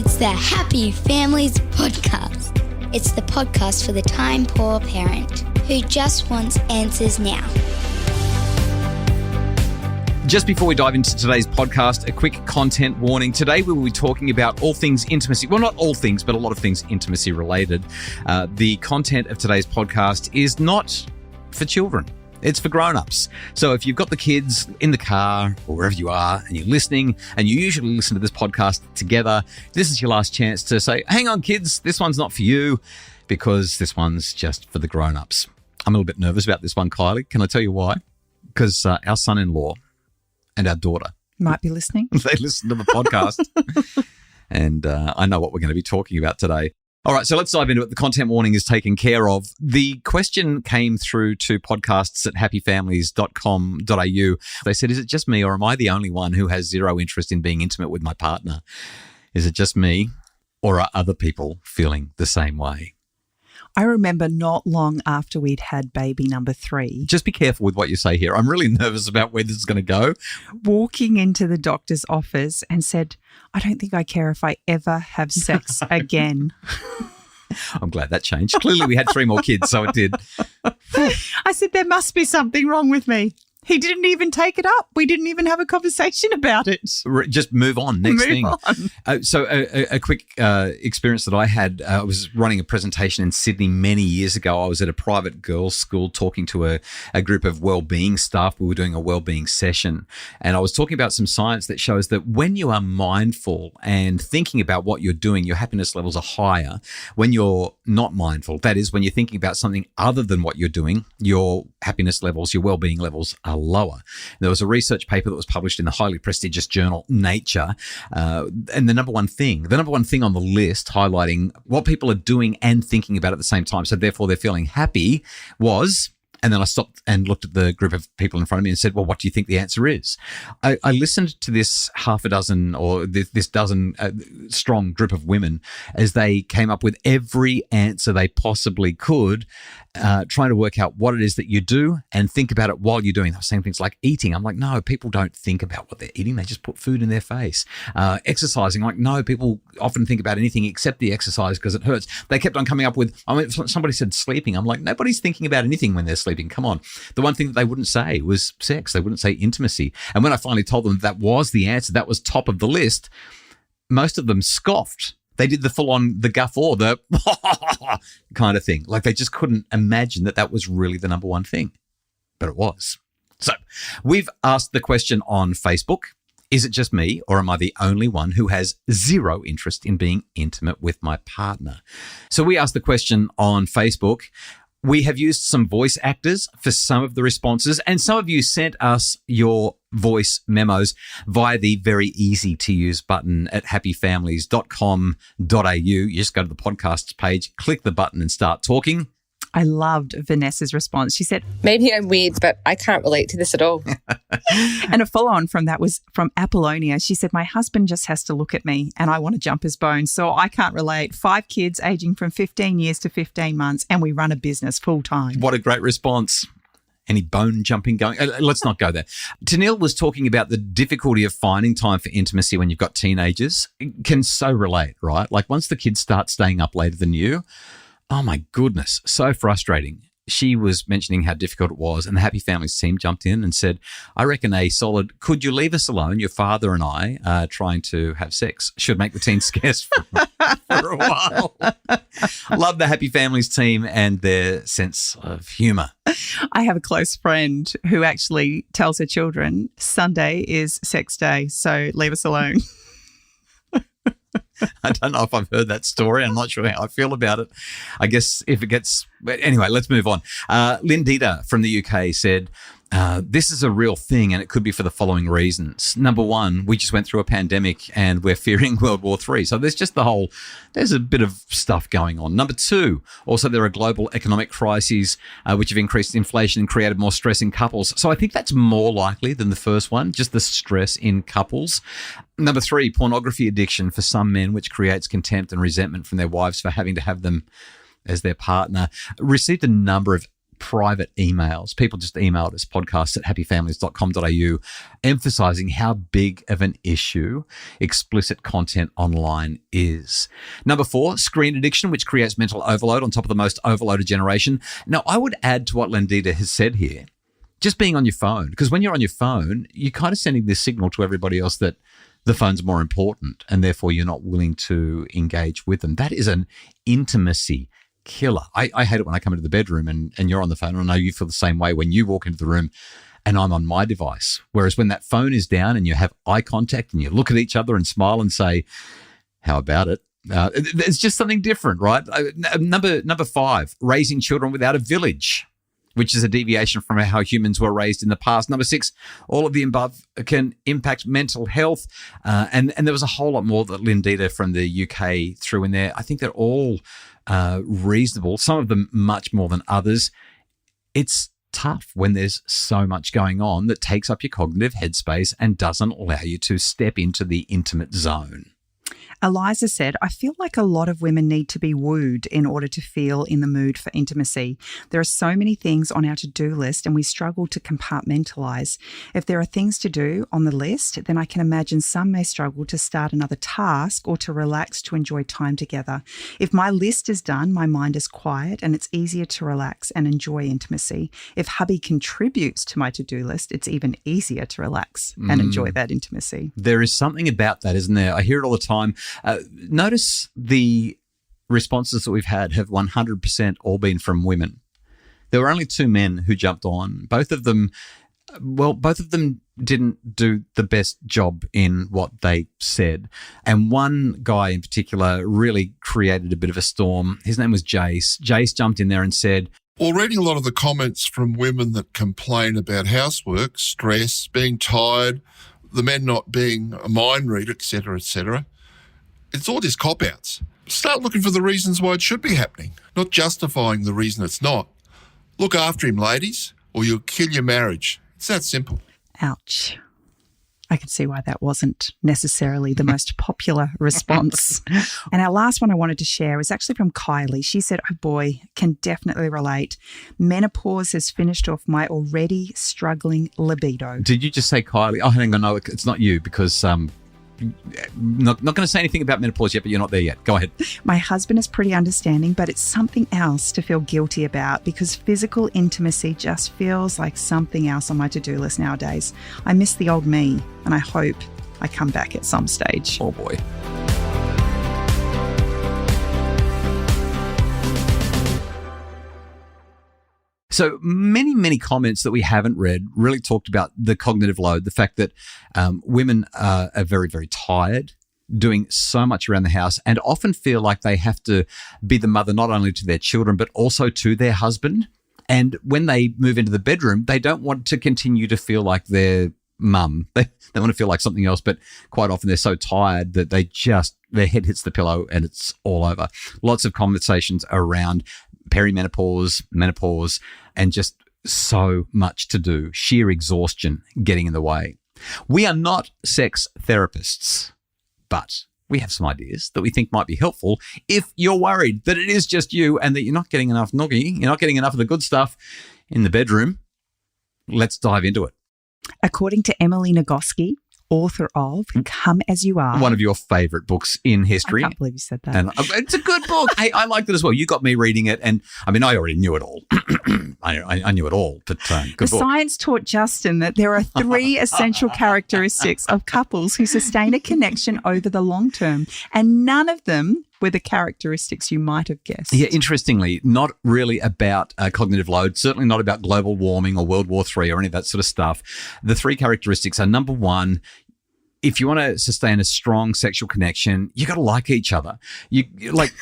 It's the Happy Families Podcast. It's the podcast for the time-poor parent who just wants answers now. Just before we dive into today's podcast, a quick content warning. Today we will be talking about all things intimacy. Well, not all things, but a lot of things intimacy related. The content of today's podcast is not for children. It's for grown-ups. So if you've got the kids in the car or wherever you are and you're listening, and you usually listen to this podcast together, this is your last chance to say, hang on kids, this one's not for you, because this one's just for the grown-ups. I'm a little bit nervous about this one, Kylie. Can I tell you why? Because our son-in-law and our daughter might be listening. They listen to the podcast. And I know what we're going to be talking about today. All right, so let's dive into it. The content warning is taken care of. The question came through to podcasts@happyfamilies.com.au. They said, is it just me or am I the only one who has zero interest in being intimate with my partner? Is it just me or are other people feeling the same way? I remember not long after we'd had baby number 3. Just be careful with what you say here. I'm really nervous about where this is going to go. Walking into the doctor's office and said, I don't think I care if I ever have sex again. I'm glad that changed. Clearly we had 3 more kids, so it did. I said, there must be something wrong with me. He didn't even take it up. We didn't even have a conversation about it. Just move on. Next thing. So a quick experience that I had, I was running a presentation in Sydney many years ago. I was at a private girls' school talking to a group of wellbeing staff. We were doing a wellbeing session. And I was talking about some science that shows that when you are mindful and thinking about what you're doing, your happiness levels are higher. When you're not mindful, that is, when you're thinking about something other than what you're doing, your happiness levels, your wellbeing levels are lower. There was a research paper that was published in the highly prestigious journal Nature, and the number one thing on the list highlighting what people are doing and thinking about at the same time, so therefore they're feeling happy, was, and then I stopped and looked at the group of people in front of me and said, well, what do you think the answer is? I listened to this half a dozen or this dozen strong group of women as they came up with every answer they possibly could, trying to work out what it is that you do and think about it while you're doing. They were saying things like eating. I'm like, no, people don't think about what they're eating. They just put food in their face. Exercising. I'm like, no, people often think about anything except the exercise because it hurts. They kept on coming up with, somebody said sleeping. I'm like, nobody's thinking about anything when they're sleeping. Come on. The one thing that they wouldn't say was sex. They wouldn't say intimacy. And when I finally told them that was the answer, that was top of the list, most of them scoffed. They did the full-on, the guffaw, the kind of thing. Like they just couldn't imagine that was really the number one thing. But it was. So we've asked the question on Facebook, is it just me or am I the only one who has zero interest in being intimate with my partner? So we asked the question on Facebook. We have used some voice actors for some of the responses, and some of you sent us your voice memos via the very easy to use button at happyfamilies.com.au. You just go to the podcasts page, click the button and start talking. I loved Vanessa's response. She said, maybe I'm weird, but I can't relate to this at all. And a follow-on from that was from Apollonia. She said, my husband just has to look at me and I want to jump his bones, so I can't relate. 5 kids aging from 15 years to 15 months and we run a business full-time. What a great response. Any bone jumping going? Let's not go there. Tanil was talking about the difficulty of finding time for intimacy when you've got teenagers. It can so relate, right? Like once the kids start staying up later than you, oh my goodness, so frustrating. She was mentioning how difficult it was, and the Happy Families team jumped in and said, I reckon a solid, could you leave us alone? Your father and I are trying to have sex. Should make the teens scarce for a while. Love the Happy Families team and their sense of humour. I have a close friend who actually tells her children, Sunday is sex day, so leave us alone. I don't know if I've heard that story. I'm not sure how I feel about it. I guess if it gets... But anyway, let's move on. Lynn Dieter from the UK said, this is a real thing and it could be for the following reasons. Number one, we just went through a pandemic and we're fearing World War III. So there's just there's a bit of stuff going on. Number two, also there are global economic crises which have increased inflation and created more stress in couples. So I think that's more likely than the first one, just the stress in couples. Number three, pornography addiction for some men, which creates contempt and resentment from their wives for having to have them as their partner. Received a number of private emails. People just emailed us, podcasts@happyfamilies.com.au, emphasizing how big of an issue explicit content online is. Number 4, screen addiction, which creates mental overload on top of the most overloaded generation. Now, I would add to what Lendita has said here, just being on your phone, because when you're on your phone, you're kind of sending this signal to everybody else that the phone's more important and therefore you're not willing to engage with them. That is an intimacy killer. I hate it when I come into the bedroom and you're on the phone. And I know you feel the same way when you walk into the room and I'm on my device. Whereas when that phone is down and you have eye contact and you look at each other and smile and say, how about it? It's just something different, right? Number 5, raising children without a village, which is a deviation from how humans were raised in the past. Number 6, all of the above can impact mental health. And there was a whole lot more that Lindita from the UK threw in there. I think they're all reasonable, some of them much more than others. It's tough when there's so much going on that takes up your cognitive headspace and doesn't allow you to step into the intimate zone. Eliza said, I feel like a lot of women need to be wooed in order to feel in the mood for intimacy. There are so many things on our to-do list and we struggle to compartmentalise. If there are things to do on the list, then I can imagine some may struggle to start another task or to relax to enjoy time together. If my list is done, my mind is quiet and it's easier to relax and enjoy intimacy. If hubby contributes to my to-do list, it's even easier to relax and enjoy that intimacy. There is something about that, isn't there? I hear it all the time. Notice the responses that we've had have 100% all been from women. There were only 2 men who jumped on. Both of them didn't do the best job in what they said. And one guy in particular really created a bit of a storm. His name was Jace. Jace jumped in there and said, well, reading a lot of the comments from women that complain about housework, stress, being tired, the men not being a mind reader, etc., it's all just cop-outs. Start looking for the reasons why it should be happening, not justifying the reason it's not. Look after him, ladies, or you'll kill your marriage. It's that simple. Ouch. I can see why that wasn't necessarily the most popular response. And our last one I wanted to share was actually from Kylie. She said, oh boy, can definitely relate. Menopause has finished off my already struggling libido. Did you just say Kylie? Oh, hang on, no, it's not you because not going to say anything about menopause yet, but you're not there yet. Go ahead. My husband is pretty understanding, but it's something else to feel guilty about because physical intimacy just feels like something else on my to-do list nowadays. I miss the old me, and I hope I come back at some stage. Oh, boy. So many comments that we haven't read really talked about the cognitive load, the fact that women are very, very tired, doing so much around the house and often feel like they have to be the mother not only to their children but also to their husband. And when they move into the bedroom, they don't want to continue to feel like their mum. They want to feel like something else, but quite often they're so tired that their head hits the pillow and it's all over. Lots of conversations around perimenopause, menopause, and just so much to do. Sheer exhaustion getting in the way. We are not sex therapists, but we have some ideas that we think might be helpful if you're worried that it is just you and that you're not getting enough noggy, you're not getting enough of the good stuff in the bedroom. Let's dive into it. According to Emily Nagoski, author of Come As You Are. One of your favourite books in history. I can't believe you said that. And it's a good book. Hey, I liked it as well. You got me reading it. And I mean, I already knew it all. I knew it all, but good book. Science taught Justin that there are 3 essential characteristics of couples who sustain a connection over the long term. And none of them were the characteristics you might have guessed. Yeah, interestingly, not really about cognitive load, certainly not about global warming or World War III or any of that sort of stuff. The 3 characteristics are, number 1, if you want to sustain a strong sexual connection, you got to like each other. You like,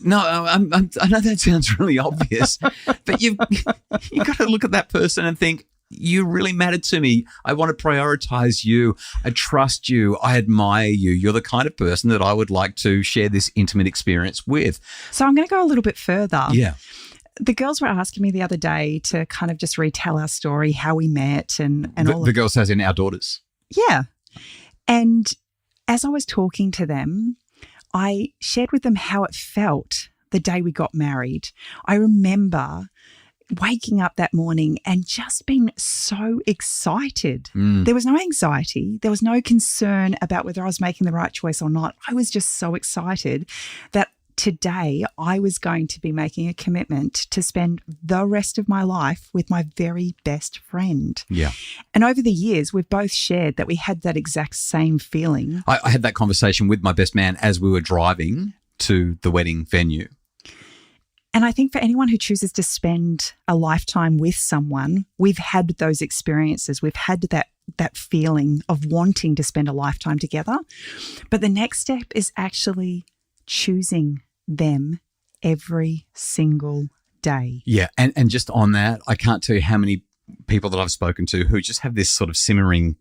no, I know that sounds really obvious, but you got to look at that person and think, you really mattered to me. I want to prioritize you. I trust you. I admire you. You're the kind of person that I would like to share this intimate experience with. So I'm going to go a little bit further. Yeah. The girls were asking me the other day to kind of just retell our story, how we met and all the girls as in our daughters. Yeah. And as I was talking to them, I shared with them how it felt the day we got married. I remember waking up that morning and just being so excited. There was no anxiety. There was no concern about whether I was making the right choice or not. I was just so excited that today I was going to be making a commitment to spend the rest of my life with my very best friend. Yeah. And over the years, we've both shared that we had that exact same feeling. I had that conversation with my best man as we were driving to the wedding venue. And I think for anyone who chooses to spend a lifetime with someone, we've had those experiences. We've had that feeling of wanting to spend a lifetime together. But the next step is actually choosing them every single day. Yeah. And just on that, I can't tell you how many people that I've spoken to who just have this sort of simmering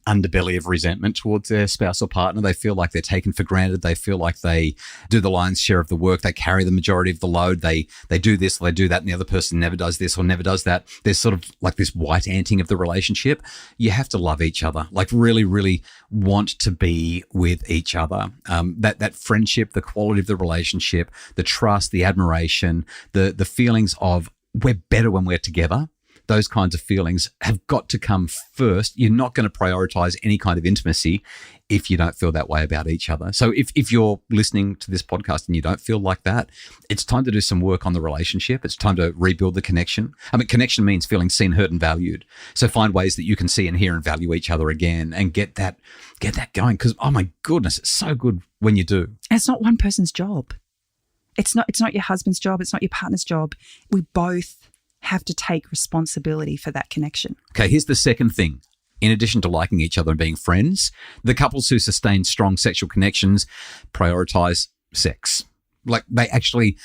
underbelly of resentment towards their spouse or partner. They feel like they're taken for granted. They feel like they do the lion's share of the work. They carry the majority of the load. They do this or they do that, and the other person never does this or never does that. There's sort of like this white anting of the relationship. You have to love each other, like really, really want to be with each other. That friendship, the quality of the relationship, the trust, the admiration, the feelings of we're better when we're together. Those kinds of feelings have got to come first. You're not going to prioritize any kind of intimacy if you don't feel that way about each other. So if you're listening to this podcast and you don't feel like that, it's time to do some work on the relationship. It's time to rebuild the connection. I mean, connection means feeling seen, heard, and valued. So find ways that you can see and hear and value each other again and get that going. Because, oh my goodness, it's so good when you do. And it's not one person's job. It's not your husband's job. It's not your partner's job. We both have to take responsibility for that connection. Okay, here's the second thing. In addition to liking each other and being friends, the couples who sustain strong sexual connections prioritize sex. Like they actually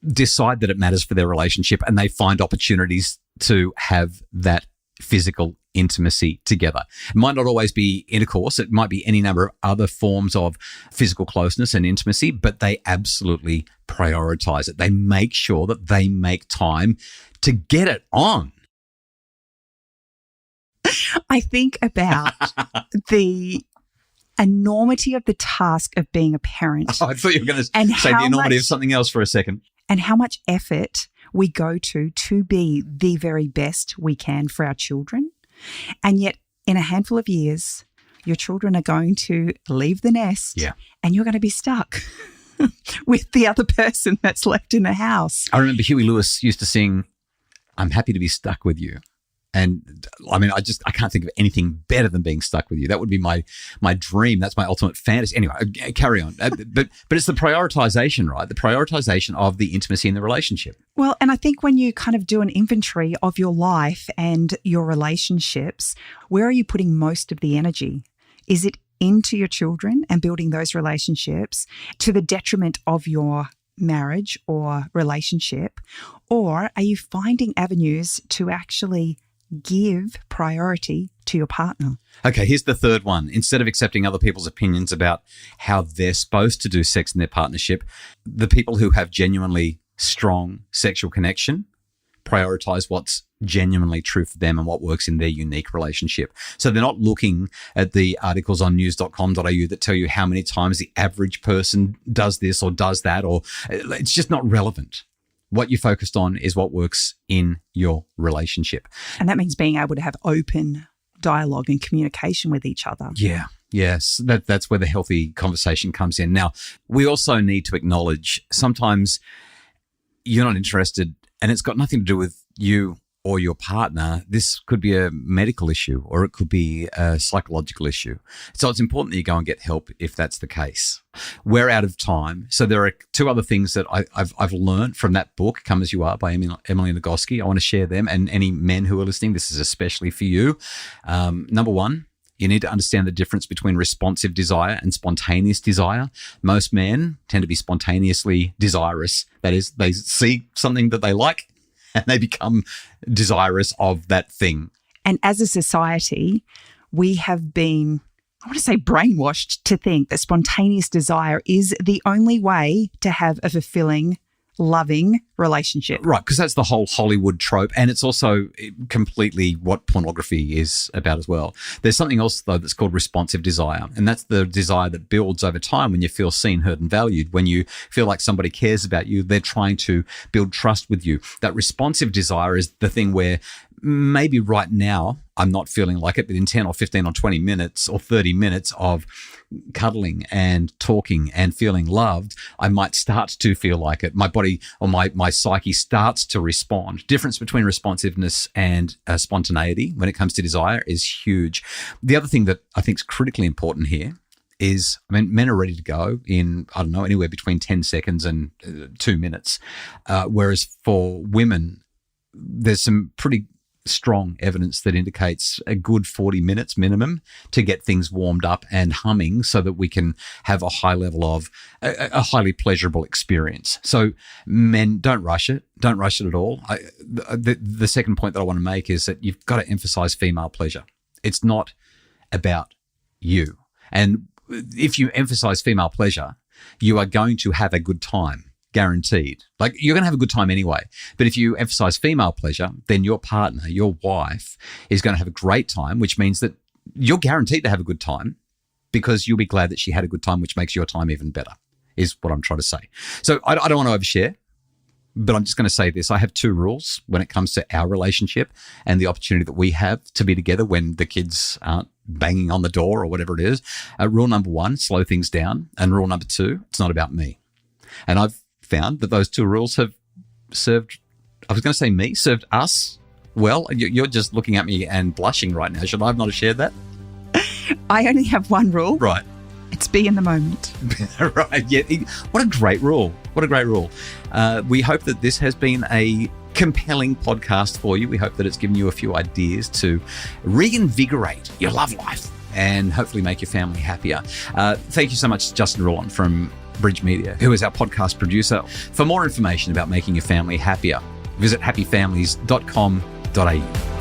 decide that it matters for their relationship and they find opportunities to have that physical intimacy together. It might not always be intercourse. It might be any number of other forms of physical closeness and intimacy, but they absolutely prioritize it. They make sure that they make time to get it on. I think about the enormity of the task of being a parent. Oh, I thought you were going to say the enormity of something else for a second. And how much effort we go to be the very best we can for our children. And yet in a handful of years, your children are going to leave the nest and you're going to be stuck with the other person that's left in the house. I remember Huey Lewis used to sing, "I'm happy to be stuck with you." And I mean, I can't think of anything better than being stuck with you. That would be my dream. That's my ultimate fantasy. Anyway, carry on. But it's the prioritization, right? The prioritization of the intimacy in the relationship. Well, and I think when you kind of do an inventory of your life and your relationships, where are you putting most of the energy? Is it into your children and building those relationships to the detriment of your marriage or relationship? Or are you finding avenues to actually give priority to your partner? Okay, here's the third one. Instead of accepting other people's opinions about how they're supposed to do sex in their partnership, the people who have genuinely strong sexual connection prioritize what's genuinely true for them and what works in their unique relationship. So they're not looking at the articles on news.com.au that tell you how many times the average person does this or does that, or it's just not relevant. What you're focused on is what works in your relationship. And that means being able to have open dialogue and communication with each other. Yeah. Yes. That's where the healthy conversation comes in. Now, we also need to acknowledge sometimes you're not interested and it's got nothing to do with you or your partner. This could be a medical issue or it could be a psychological issue. So it's important that you go and get help if that's the case. We're out of time. So there are two other things that I've learned from that book, Come As You Are by Emily Nagoski. I want to share them, and any men who are listening, this is especially for you. Number one, you need to understand the difference between responsive desire and spontaneous desire. Most men tend to be spontaneously desirous. That is, they see something that they like and they become desirous of that thing. And as a society, we have been, I want to say, brainwashed to think that spontaneous desire is the only way to have a fulfilling loving relationship. Right, because that's the whole Hollywood trope, and it's also completely what pornography is about as well. There's something else, though, that's called responsive desire, and that's the desire that builds over time when you feel seen, heard, and valued. When you feel like somebody cares about you, they're trying to build trust with you. That responsive desire is the thing where maybe right now I'm not feeling like it, but in 10 or 15 or 20 minutes or 30 minutes of cuddling and talking and feeling loved, I might start to feel like it. My body or my psyche starts to respond. Difference between responsiveness and spontaneity when it comes to desire is huge. The other thing that I think is critically important here is, I mean, men are ready to go in, I don't know, anywhere between 10 seconds and 2 minutes. Whereas for women, there's some pretty strong evidence that indicates a good 40 minutes minimum to get things warmed up and humming so that we can have a high level of a highly pleasurable experience. So men, don't rush it. Don't rush it at all. The second point that I want to make is that you've got to emphasize female pleasure. It's not about you. And if you emphasize female pleasure, you are going to have a good time. Guaranteed. Like, you're going to have a good time anyway. But if you emphasize female pleasure, then your partner, your wife, is going to have a great time, which means that you're guaranteed to have a good time because you'll be glad that she had a good time, which makes your time even better, is what I'm trying to say. So I don't want to overshare, but I'm just going to say this. I have 2 rules when it comes to our relationship and the opportunity that we have to be together when the kids aren't banging on the door or whatever it is. Rule number 1, slow things down. And rule number 2, it's not about me. And I've found that those 2 rules have served, I was going to say me, served us well. You're just looking at me and blushing right now. Should I have not have shared that? I only have 1 rule. Right. It's be in the moment. Right. Yeah. What a great rule. What a great rule. We hope that this has been a compelling podcast for you. We hope that it's given you a few ideas to reinvigorate your love life and hopefully make your family happier. Thank you so much, Justin Roulon from Bridge Media, who is our podcast producer. For more information about making your family happier, visit happyfamilies.com.au.